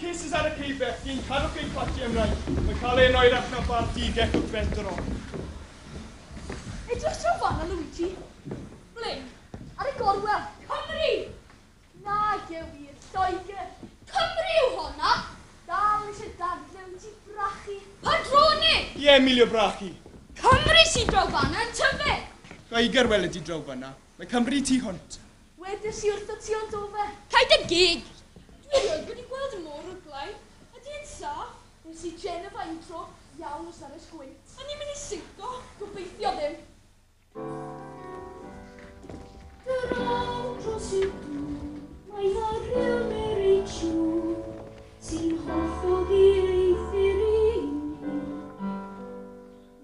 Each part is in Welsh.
cases ar y ceibeth, di'n cadwch ei clati ymlaen. Mae cael ein oer ac na bar digell o bedro. Edrych draw fan o Luigi. Ble? Ar y gorwel. Cymru! Na, gewir, Lloegr. Cymru yw honna? Dal eisiau dadlew ti Bracchi. Padrone! Ie, Emilio Bracchi. Cymru sy'n draw fan yn tyfu. Gaiger weled i draw fanna. Mae Cymru tu hwnt. Wedys i wrtho ti o'n dofe. Caid y gig! Dwi erioed wedi gweld y môr o'r blaen. Ydy yn saff? Nes i Jennifer intro iawn os ar y sgwynt. A ni'n mynd i synco? Gobeithio ddim. Draw dros y dŵr, mae ddariw me'r ei trwr, sy'n hollog i eithir i ni.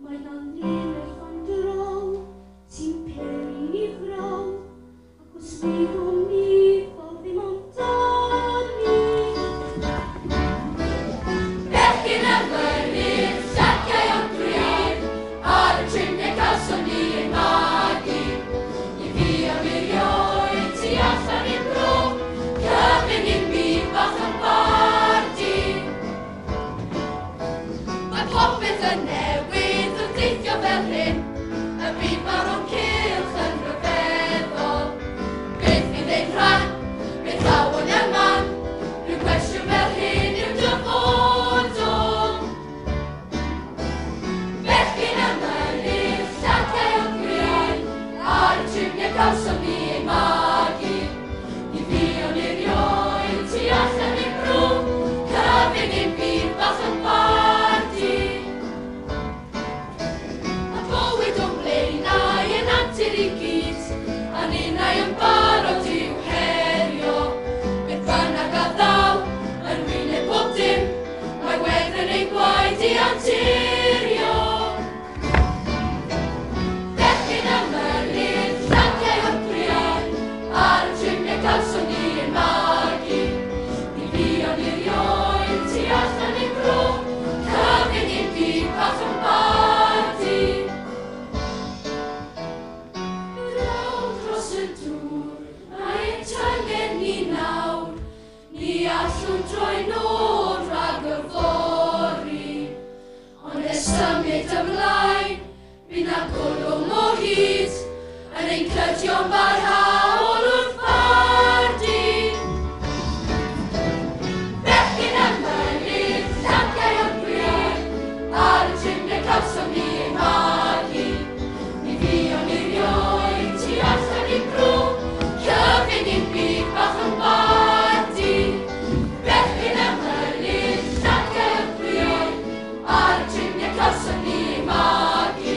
Mae nanlinell fan draw, sy'n peri i fraw, ac os bydd o'n ni, fel ddim amdani. Bechgyn y mynydd, siarciau o'n gryf, ar y trimau gawson ni ein magu. I fi o wirioed tu allan i'r bro, cyfyn i'n byd bach yn bardi. Mae popeth yn newydd wrth deithio fel hyn, y byd mawr o'n cylch yn rhyfeddol. Beth fydd ein rhan, beth lawn y man, rhyw gwestiwn fel hyn yw'r dyfodol. Bechgyn y mynydd, siarciau o'n gryf, ar y trimau gawson ni ein magu. I fi o'n erioed tu allan i'r bro, cyfyn i'n byd bach yn bardi. Mae bywyd o'n blaenau yn antur i gyd, a'n unau yn barod i'w herio. Beth bynnag a ddaw, yn wyneb bob dim, mae wedyn ein gwaed i anturio. Bechgyn y mynydd, siarciau o'n gryf, ar y trimau gawson ni ein magu. I fi o'n erioed tu allan i'r bro, cyfyn i'n byd bach yn bardi. Draw dros y dŵr, mae'n tyngen ni nawr, ni allwn droi nôl rhag y fori. Ond es symud ymlaen, bydd na golwm o hyd, yn ein clydion barhaol wrth bardi. Bechgyn y mynydd, siarciau o'n gryf, ar y trimau gawson ni ein magu. I fi o'n erioed tu allan i'r bro, cyfyn i'n byd bach yn bardi. Bechgyn y mynydd, siarciau o'n gryf, ar y trimau gawson ni ein magu.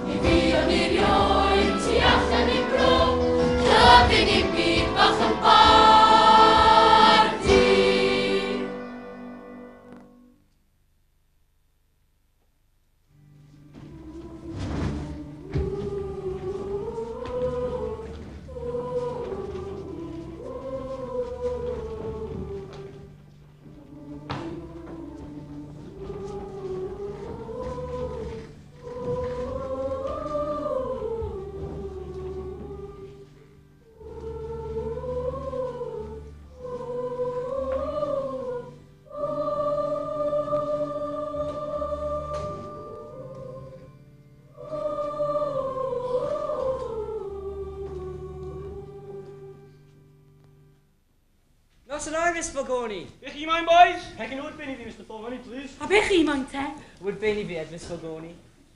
I fi o'n erioed tu allan i'r bro, cyfyn i'n byd bach yn bardi. Nos yn oer, Miss Fogoni. Be chi moyn, boys? Hecyn oed ben i fi, Mr. Fogoni, please. A be chi moyn te? Would ben i fi, Miss Fogoni.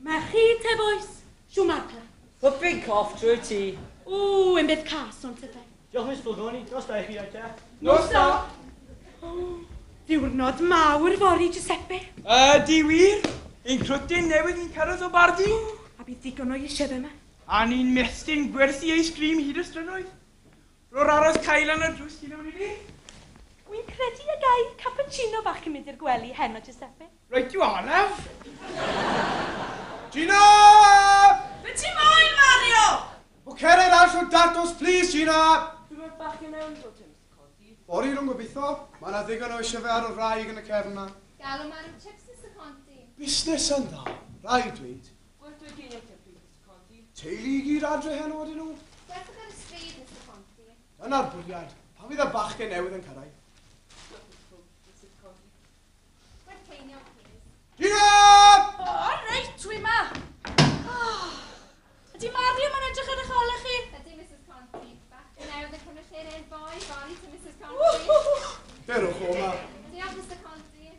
Mae chi te, boys? Siw marca. Put big cough drwy ti. O, yn beth cas o'n te fe. Diolch, Miss Fogoni. Nos da i chi, oed te. Nos da. O, diwrnod mawr fori, Giuseppe. Di wir? Ein crwtyn newydd i'n cyrraedd o bardi? A bydd digon o eisiau yma. A ni'n mestyn gwerthu ei sgrim hyd y strynoedd. Ro'r aros cael yn y drws i mewn i ni. Wy'n credu y gai cappuccino bach yn mynd i'r gwely heno, Giuseppe. Reit yw araf. Gina! Be ti moyn, Mario? O ceret allan datos, please, Gina! Dwi'n bach yn ewn dro, Tim Conti. Bori rhwng gobeithio. Mae yna ddigon o eisiau fe ar y wraig yn y cefn yna. Galw mar yw chips, Mr. Conti. Busnes yn dda. Rai dweud. Wel, dwi'n gynnu te, Mr. Conti. Teulu i gyd adre heno ydyn nhw. Dewch ar y stryd, Mr. Conti. Yna'r bwriad. Pa fydd y bachgen newydd yn cyrraedd? Mae'n peinio, please. Gina! O, reit, dwi ma. Ydy Mario ma'n edrych ar eich ola chi? Ydy Mrs Conti. Bach yn newydd yn cymryd lle neu'r boi, bori to Mrs Conti. Derwch o ma. Diolch Mr Conti.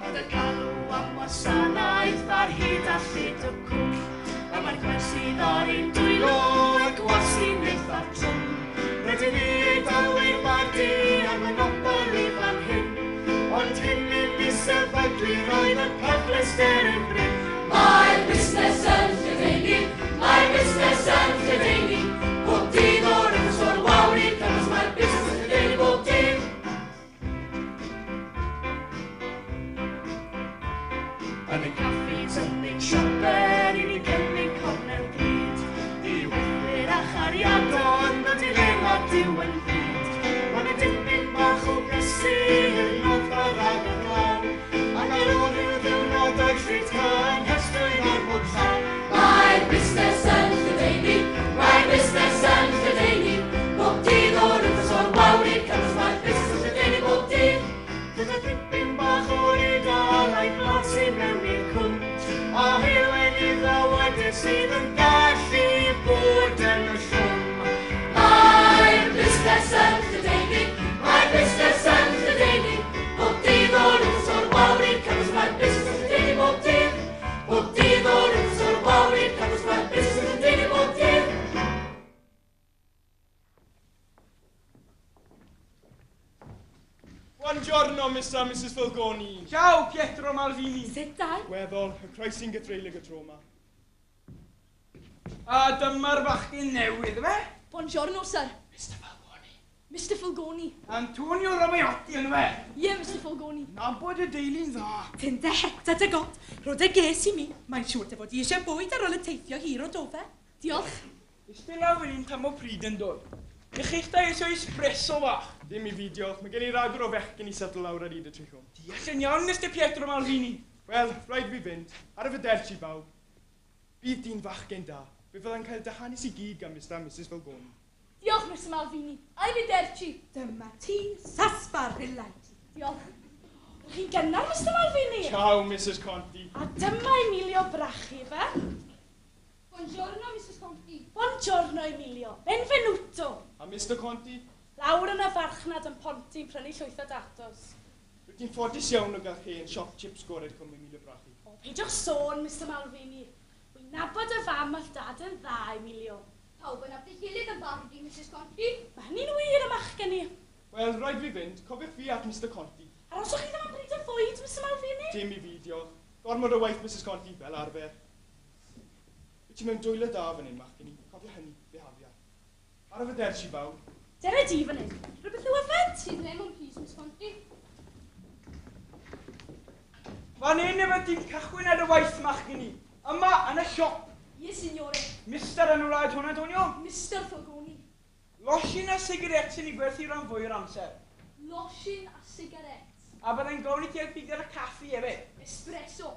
Oedd y galw am wasanaeth ar hyd a llyd o cwch. A mae'r gwersi ddori'n dwylo y gwasi'n eitha'r trwm. Rydyn ni ei dalwyr badi am y nobl i fan hyn. Ond hyn i mi sefydlu roedd y cyfleuster yn bryn. Mae'r busnes yn lledaenu, mae'r busnes yn lledaenu. Bob dydd o'r ymwysgol wawr i'r cynnwys, mae'r busnes yn lledaenu bob dydd. Yn y caffis yn ein siaper i ni gynnig cornel bryd. I wythwyr a chariadon nad i lenga diwen byd. Mae'n y dipyn bach o gysi yn oddar ag yn law. Ac ar ôl rhyw ddiwrnod o'i llwyd can hystwyr ar bod llaw. Mae'r busnes yn lledaenu, mae'r busnes yn lledaenu. Bob dydd o'r ymwysgol wawr i'r cynnwys, mae'r busnes yn lledaenu bob dydd. Gyda dipyn bach o Eidal a'i blasi mewn i'r cwnt. A hewen i ddawadu sydd yn gallu bod yn y llwm. Mae'r busnes yn lledaenu, mae'r busnes yn lledaenu. Bob dydd o'r ymwysgol wawr i'r cynnwys, mae'r busnes yn lledaenu bob dydd. Bob dydd o'r ymwysgol wawr i'r cynnwys, mae'r busnes yn lledaenu bob dydd. Buongiorno, Mr. a Mrs. Falconi. Ciao, Pietro Malvini. Sut dau? Weddol, y croesi'n gytreilig y tro yma. A dyma'r bachgen newydd, fe? Buongiorno, sir. Mr Falconi. Mr Falconi. Antonio Romaiotti yn fe? Ie, Mr Falconi. Nabod y deulu'n dda. Tyn dy heta dy god, rod y ges i mi. Mae'n siŵr dy fod i eisiau bwyd ar ôl y teithio hir o dofe. Diolch. Ysdyn lawr fan hyn tam o pryd yn dod. Ych eich da eisiau espresso fach. Dim i fi, diolch. Mae gen i ragor o fechgyn i setl lawr ar hyd y trichwm. Diolch yn iawn, Mr Pietro Malvini. Wel, rhaid fi fynd. Ar y fyderch i bawb. Bydd di'n fachgen da. Fe fyddai'n cael dyhanus i gig am Mr. a Mrs. Falconi. Diolch, Mr Malvini. Ai fi derchi. Dyma ti, sasbar hylaid. Diolch. Ych chi'n gynnar, Mr Malvini? Ciao, Mrs. Conti. A dyma Emilio Bracchi, fe? Buongiorno Mrs Conti. Buongiorno, Emilio. Benvenuto. A Mr. Conti, Lawr yn y farchnad yn Ponti'n prynu llwyth o datos. rydych chi'n ffodus iawn o gael chi yn siop chips gored cwm Emilio Bracchi. O, peidiwch sôn, Mr Malvini. Wy'n nabod y fam a'ch dad yn dda, Emilio. Pawb yn abdi gilydd yn barod i Mrs Conti. Mae hynny'n wir y machgen ni. Wel, rhaid fi fynd. Cofiwch fi at Mr. Conti. Aroswch chi ddim yn bryd o fwyd, Mr Malvini? Dim i fi, diolch. Gormod o waith Mrs. Conti, fel arfer. Wyt ti mewn dwylo da fan hyn, machgen i. Cofio hynny, behafia. Ar y fyderch i bawb. Dere di fan hyn. Rhywbeth i'w yfed? Sydd ddim yn please Mrs Conti. Fan hyn efo ti'n cychwyn ar y waith mach gyn i. Yma, yn y siop. Ie, signore. Mister yn wlad hwn, Antonio. Mr Falconi. Losin a sigaret sy'n ei gwerthu rhan fwy o'r amser. Losin a sigaret. A byddai'n gofyn i ti helpu gyda caffi hefyd. Espresso.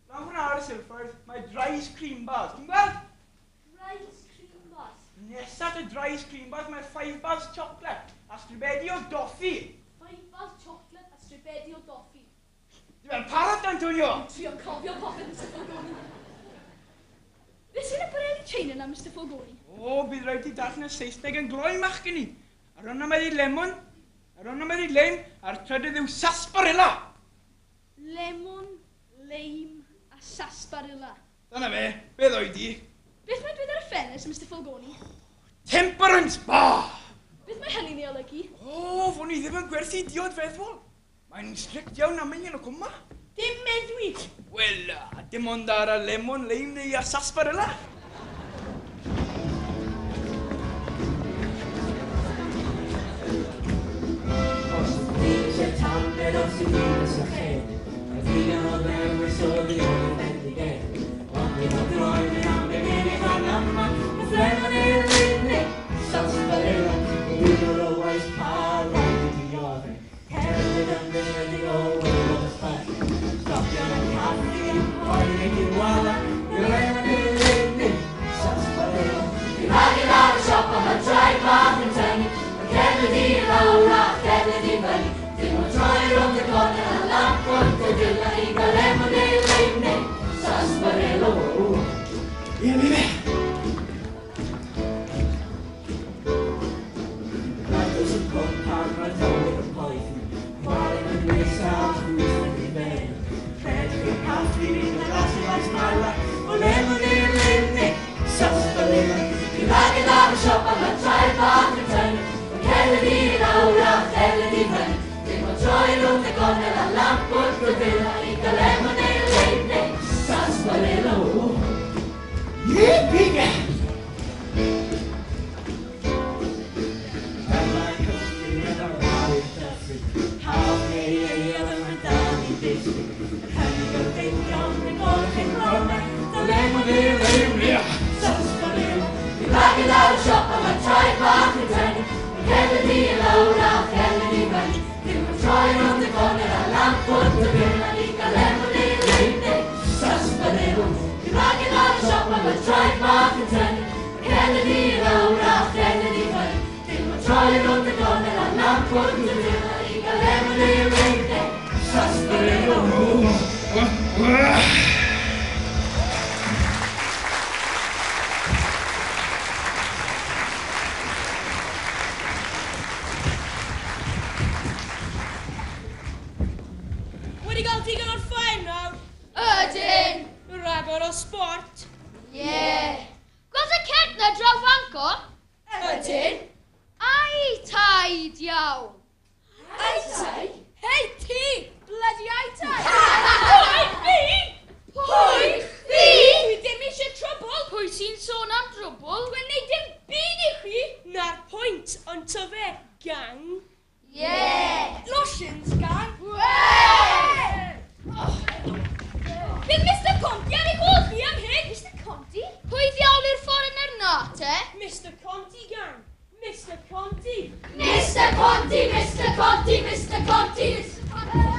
Lan hwnna ar y silffordd, mae dries cream bars. Ti'n gweld? Rice cream bars. Nesaf y dries cream bars, mae'r 5 bars chocolate a stribedi o doffi. 5 bars chocolate a stribedi o doffi. Di fel parot, Antonio. Trio cofio popeth, Mr Falconi. Be sy'n y bareli chain yna, Mr Falconi? O, bydd rhaid i darllen y Saesneg yn gloi mach gyn i. Ar hwnna mae di lemon, ar hwnna mae di leim, a'r trydydd yw sarsaparilla. Lemon, leim a sarsaparilla. Dyna fe, beth oed di? Beth mae dweud ar y ffenest, Mr Falconi? Temperance bar! Beth mae hynny'n ei olygu? O, fod ni ddim yn gwerthu diod feddwl. Mae'n strict iawn am ein o cwma. Dim meddwi. Wel, dim ond ar y lemon, leim neu a sarsaparilla. Os ydych eisiau tamed os ydych eisiau lle, a ddigon o ddewis o ddigon yn bendigedd. Ond dim ond droed yn am yn unig fan yma, a threnon i'r unig, sarsaparilla, ddigon o waith pa rhaid i dioddau. Cerwyd yn dynedig o weld y ffell, stopio yn y caffi, oed i wala, corner a lamp o crocodile I galemon leine sarsaparilla. Yippee! Back in our shop, I'm a try back and turn. Kennedy and Laura, Kennedy Bunch. They were trying on the corner, a lamp put the bill, and he got lemonade lane. Sarsaparilla. Back in our shop, I'm a try back and turn. Kennedy and Laura, Kennedy Bunch. They were trying on the corner, a lamp put the bill, and he got lemonade lane. Sarsaparilla. Sport. Yeah. Gweld y ced na draw fanco? Ydyn. Ai taid iawn. Ai tai? Hei ti! Bloody ai tai! Ai fi? Pwy? Fi? Dwi ddim eisiau trwbl. Pwy sy'n sôn am drwbl? Dwi'n neud dim byd i chi. Na'r pwynt, ond to fe, gang. Yeah. Lotions, gang. Bydd Mr Conti ar ei hôl chi am hyn? Mr Conti? Pwy ddiawl yw'r foreigner na, te? Mr Conti, gang. Mr Conti. Mr Conti, Mr Conti, Mr Conti, Mr Conti.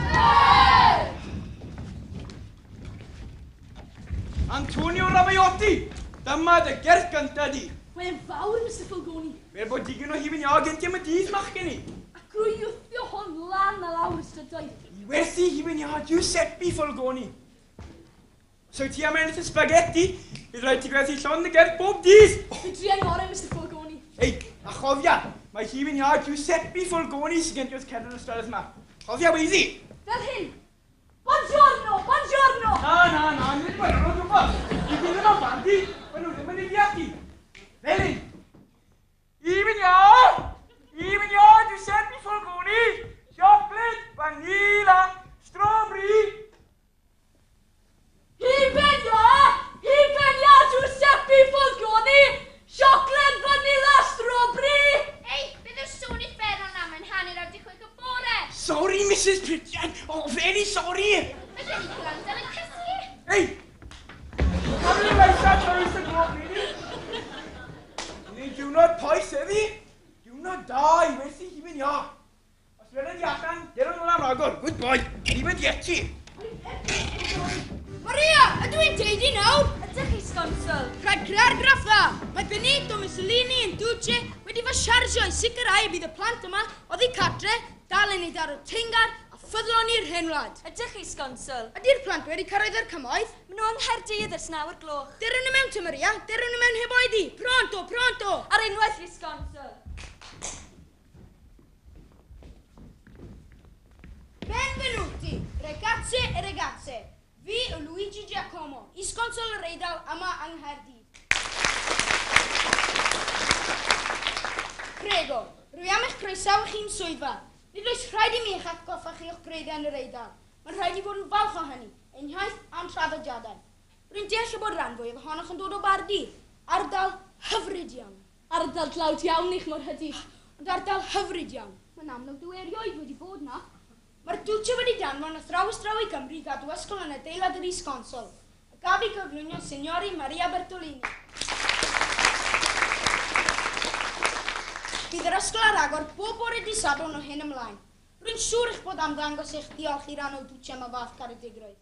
Antonio Ravaiotti, dyma dy gert gynta di. Mae'n fawr, Mr Falgoni. Fel bod digon o hifin ia genti am y dydd mach gen i. Ac rwy'n ywthio hon lan a lawr ystrydoedd. I werthu hifin ia Giuseppe Falgoni. So ti am ennill y spaghetti, bydd rhaid ti gwerthu llon y gert bob dydd. Dwi'n drian ngorau, Mr Falgoni. Ei, a chofia, mae hifin ia Giuseppe Falgoni sy'n gen ti wrth cerdyn y strydoedd yma. Chofia weithi. Fel hyn. Buongiorno, buongiorno. Na, nid mae'n rhaid o bos. I fynd yn ofandi, mae nhw ddim yn idiati. Fel hyn. Hifin ia Giuseppe Falgoni, chocolate, vanilla, strawberry. Hibenia Giuseppe Falgoni, chocolate, vanilla, strawberry. Ei, bydd y sôn i fer o'n am yn hanner ar dichwyd o bore. Sorry, Mrs Pritchard. Oh, very sorry. Bydd yn i gwrando yn y cysi. Ei! Come in like that, Mr. Glory. Ni diwrnod poes heddi. Diwrnod da I werthu hifin ia. Os wedyn i allan, dyrwn nhw'n am ragor. Good boy. Ni fynd ieti. Maria, ydw i'n deud i nawr? Ydych chi sgonsol? Rhaid crea'r graffa. Mae Benito Mussolini yn Duce wedi fy siarjio i sicrhau bydd y plant yma oddi cadre, dal yn ei dar o teingad a ffyddlon i'r hen wlad. Ydych chi sgonsol? Ydy'r plant wedi cyrraedd yr cymoedd? Maen nhw yng Nghaerdydd ers 9 o'r gloch. Deryn nhw mewn te, Maria. Deryn nhw mewn heb oedi. Pronto, pronto. Ar unwaith i sgonsol. Benvenuti, ragazze e ragazze. Fi o Luigi Giacomo, Ysgol yr Eidal yma yng Nghaerdydd. Prego, rwy am eich croesaw chi'n swyddfa. Nid oes rhaid I mi eich atgoffa chi o'ch breiddau yn yr Eidal. Mae'n rhaid I fod yn falch o hynny, ein hiaith a'n traddodiadau. Rwy'n deall y bod rhan fwyaf ohonoch yn dod o Bardi. Ardal hyfryd iawn. Ardal dlawd iawn i'ch mor hydi. Ond ardal hyfryd iawn. Mae'n amlwg dwi erioed wedi bod na. Mae'r Duce wedi danfon athrawes draw I Gymru gadw ysgol yn adeilad yr Ysgol. A gaf I gyflwyno Signori Maria Bertolini. Bydd yr ysgol ar agor bob bore dydd Sadwrn o hyn ymlaen. Rwy'n siŵr eich bod am ddangos eich diolch I ran o Duce am y fath caredigrwydd.